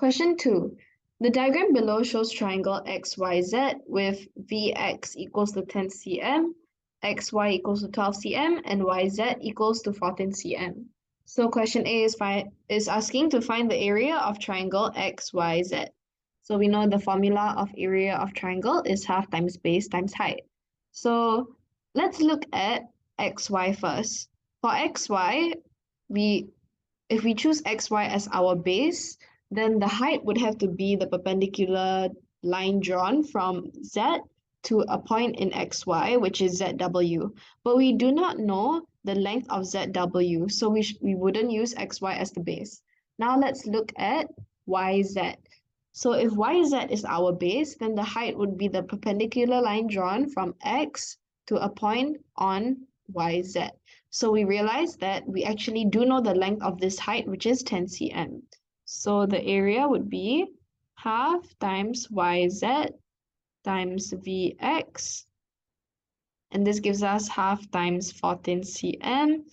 Question 2. The diagram below shows triangle XYZ with VX equals to 10 cm, XY equals to 12 cm, and YZ equals to 14 cm. So question A is asking to find the area of triangle XYZ. So we know the formula of area of triangle is half times base times height. So let's look at XY first. For XY, if we choose XY as our base, then the height would have to be the perpendicular line drawn from Z to a point in XY, which is ZW. But we do not know the length of ZW, so we wouldn't use XY as the base. Now let's look at YZ. So if YZ is our base, then the height would be the perpendicular line drawn from X to a point on YZ. So we realize that we actually do know the length of this height, which is 10 cm. So the area would be half times YZ times Vx, and this gives us half times 14 cm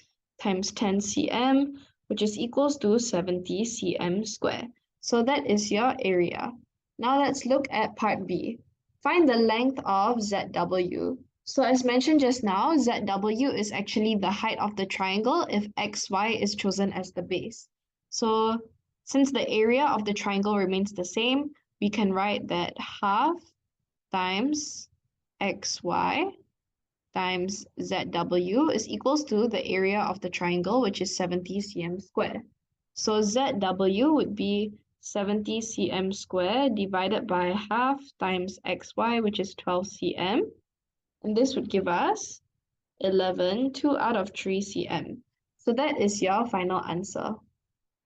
times 10 cm, which is equals to 70 cm square. So that is your area. Now let's look at part B. Find the length of ZW. So as mentioned just now, ZW is actually the height of the triangle if XY is chosen as the base. So since the area of the triangle remains the same, we can write that half times XY times ZW is equals to the area of the triangle, which is 70 cm square. So ZW would be 70 cm square divided by half times XY, which is 12 cm. And this would give us 11, 2 out of 3 cm. So that is your final answer.